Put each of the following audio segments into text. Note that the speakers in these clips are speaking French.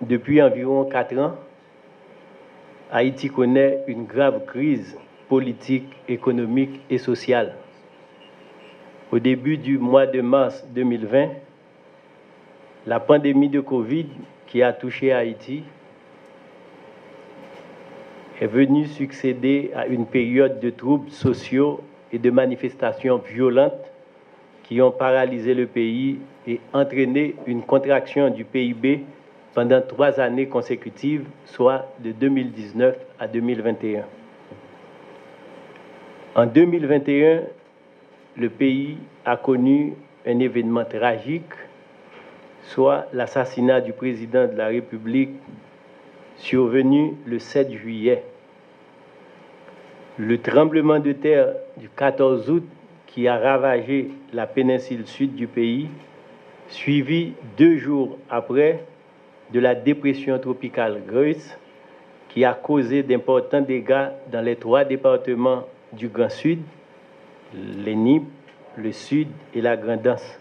Depuis environ 4 ans, Haïti connaît une grave crise politique, économique et sociale. Au début du mois de mars 2020, la pandémie de Covid qui a touché Haïti est venue succéder à une période de troubles sociaux et de manifestations violentes qui ont paralysé le pays et entraîné une contraction du PIB pendant 3 années consécutives, soit de 2019 à 2021. En 2021, le pays a connu un événement tragique, soit l'assassinat du président de la République survenu le 7 juillet. Le tremblement de terre du 14 août qui a ravagé la péninsule sud du pays, suivi 2 jours après de la dépression tropicale Grace, qui a causé d'importants dégâts dans les 3 départements du Grand Sud, l'ENIP, le Sud et la Grand'Anse.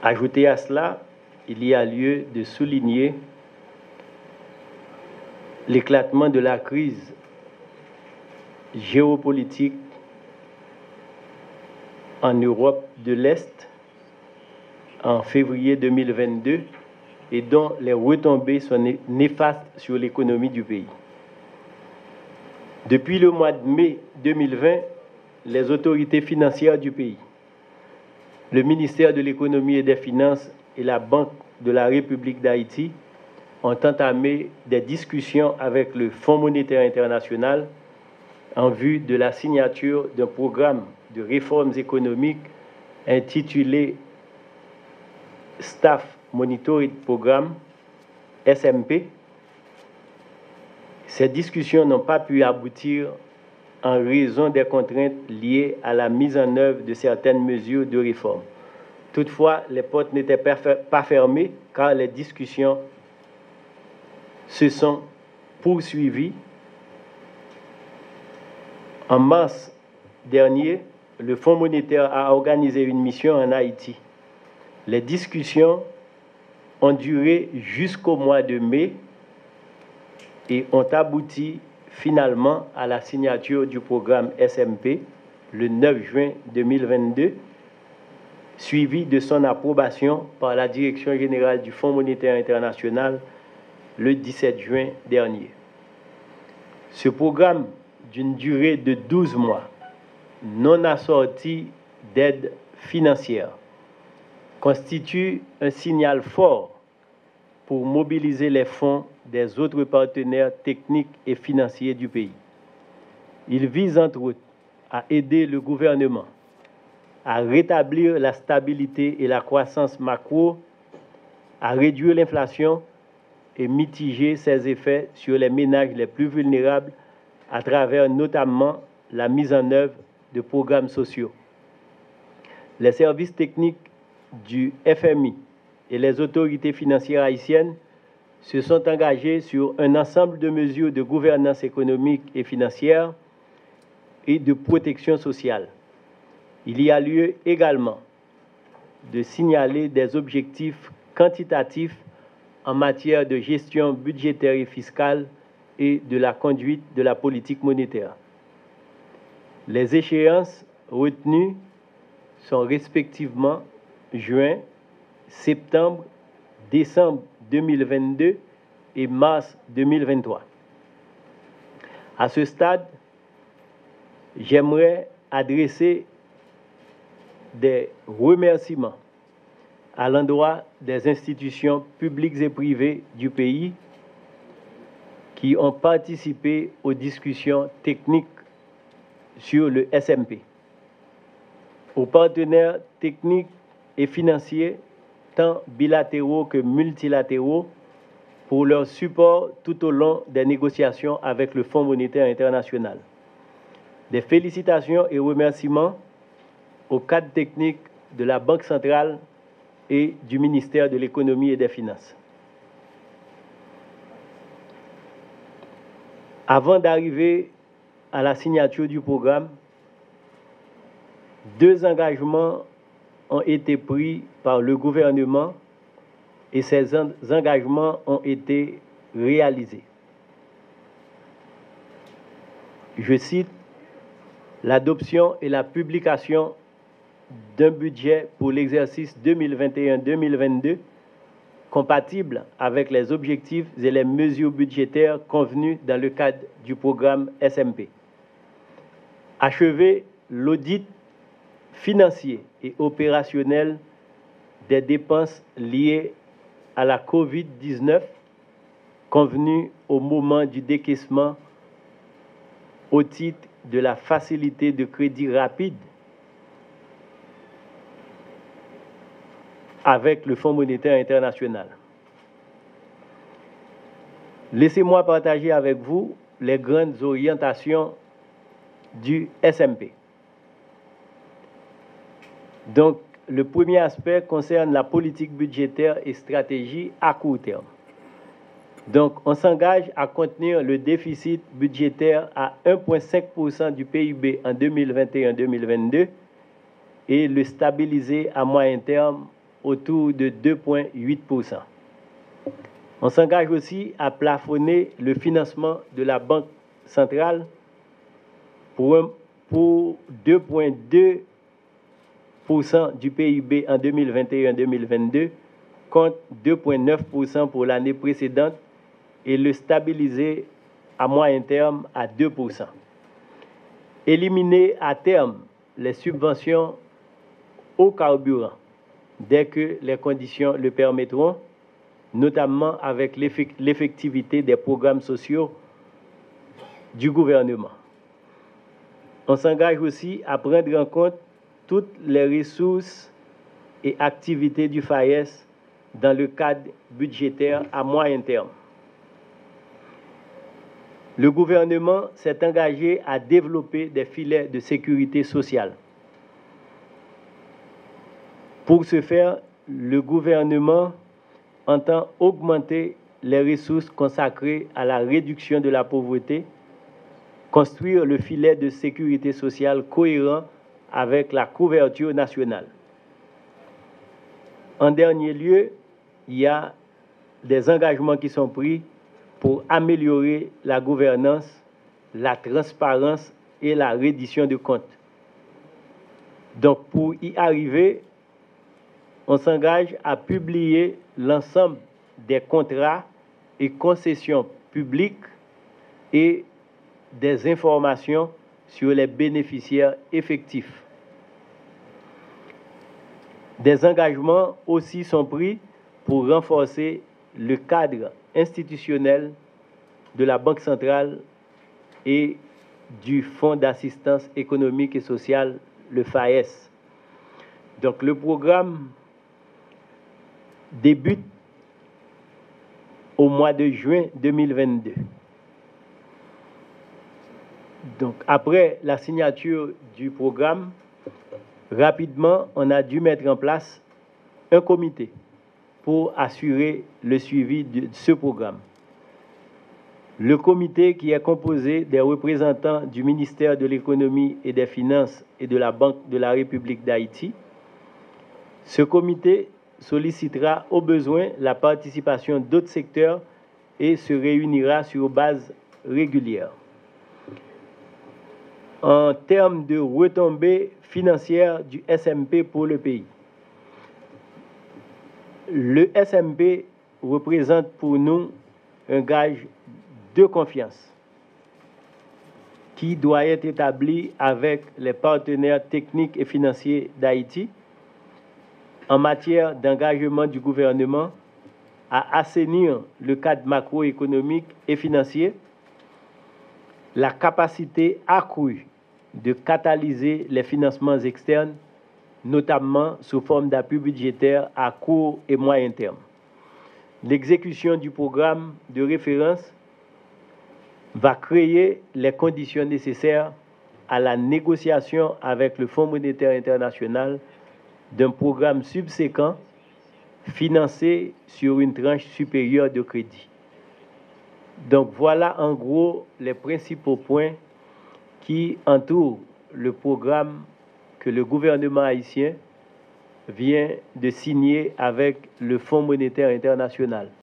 Ajouté à cela, il y a lieu de souligner l'éclatement de la crise géopolitique en Europe de l'Est en février 2022 et dont les retombées sont néfastes sur l'économie du pays. Depuis le mois de mai 2020, les autorités financières du pays, le ministère de l'Économie et des Finances et la Banque de la République d'Haïti ont entamé des discussions avec le Fonds monétaire international en vue de la signature d'un programme de réformes économiques intitulé Staff Monitoring Programme, SMP. Ces discussions n'ont pas pu aboutir en raison des contraintes liées à la mise en œuvre de certaines mesures de réforme. Toutefois, les portes n'étaient pas fermées car les discussions se sont poursuivies. En mars dernier, le Fonds monétaire a organisé une mission en Haïti. Les discussions ont duré jusqu'au mois de mai et ont abouti finalement à la signature du programme SMP le 9 juin 2022, suivi de son approbation par la Direction générale du Fonds monétaire international le 17 juin dernier. Ce programme d'une durée de 12 mois, non assorti d'aide financière, constitue un signal fort pour mobiliser les fonds des autres partenaires techniques et financiers du pays. Il vise entre autres à aider le gouvernement à rétablir la stabilité et la croissance macro, à réduire l'inflation et mitiger ses effets sur les ménages les plus vulnérables à travers notamment la mise en œuvre de programmes sociaux. Les services techniques du FMI et les autorités financières haïtiennes se sont engagés sur un ensemble de mesures de gouvernance économique et financière et de protection sociale. Il y a lieu également de signaler des objectifs quantitatifs en matière de gestion budgétaire et fiscale et de la conduite de la politique monétaire. Les échéances retenues sont respectivement juin, septembre, décembre 2022 et mars 2023. À ce stade, j'aimerais adresser des remerciements à l'endroit des institutions publiques et privées du pays qui ont participé aux discussions techniques sur le SMP, aux partenaires techniques et financiers, tant bilatéraux que multilatéraux, pour leur support tout au long des négociations avec le Fonds monétaire international. Des félicitations et remerciements au cadre technique de la Banque centrale et du ministère de l'Économie et des Finances. Avant d'arriver à la signature du programme, 2 engagements ont été pris par le gouvernement et ces engagements ont été réalisés. Je cite l'adoption et la publication d'un budget pour l'exercice 2021-2022 compatible avec les objectifs et les mesures budgétaires convenues dans le cadre du programme SMP. Achever l'audit financier et opérationnel des dépenses liées à la COVID-19 convenu au moment du décaissement au titre de la facilité de crédit rapide avec le Fonds monétaire international. Laissez-moi partager avec vous les grandes orientations du SMP. Donc, le premier aspect concerne la politique budgétaire et stratégie à court terme. Donc, on s'engage à contenir le déficit budgétaire à 1,5% du PIB en 2021-2022 et le stabiliser à moyen terme autour de 2,8%. On s'engage aussi à plafonner le financement de la Banque centrale pour 2,2% du PIB en 2021-2022 contre 2,9% pour l'année précédente et le stabiliser à moyen terme à 2%. Éliminer à terme les subventions au carburant dès que les conditions le permettront, notamment avec l'effectivité des programmes sociaux du gouvernement. On s'engage aussi à prendre en compte toutes les ressources et activités du FAES dans le cadre budgétaire à moyen terme. Le gouvernement s'est engagé à développer des filets de sécurité sociale. Pour ce faire, le gouvernement entend augmenter les ressources consacrées à la réduction de la pauvreté, construire le filet de sécurité sociale cohérent avec la couverture nationale. En dernier lieu, il y a des engagements qui sont pris pour améliorer la gouvernance, la transparence et la reddition de comptes. Donc, pour y arriver, on s'engage à publier l'ensemble des contrats et concessions publiques et des informations sur les bénéficiaires effectifs. Des engagements aussi sont pris pour renforcer le cadre institutionnel de la Banque centrale et du Fonds d'assistance économique et sociale, le FAES. Donc le programme débute au mois de juin 2022. Donc après la signature du programme, rapidement, on a dû mettre en place un comité pour assurer le suivi de ce programme. Le comité, qui est composé des représentants du ministère de l'Économie et des Finances et de la Banque de la République d'Haïti, ce comité sollicitera au besoin la participation d'autres secteurs et se réunira sur base régulière. En termes de retombées financières du SMP pour le pays, le SMP représente pour nous un gage de confiance qui doit être établi avec les partenaires techniques et financiers d'Haïti en matière d'engagement du gouvernement à assainir le cadre macroéconomique et financier, la capacité accrue de catalyser les financements externes, notamment sous forme d'appui budgétaire à court et moyen terme. L'exécution du programme de référence va créer les conditions nécessaires à la négociation avec le Fonds monétaire international d'un programme subséquent financé sur une tranche supérieure de crédit. Donc voilà en gros les principaux points qui entourent le programme que le gouvernement haïtien vient de signer avec le Fonds monétaire international.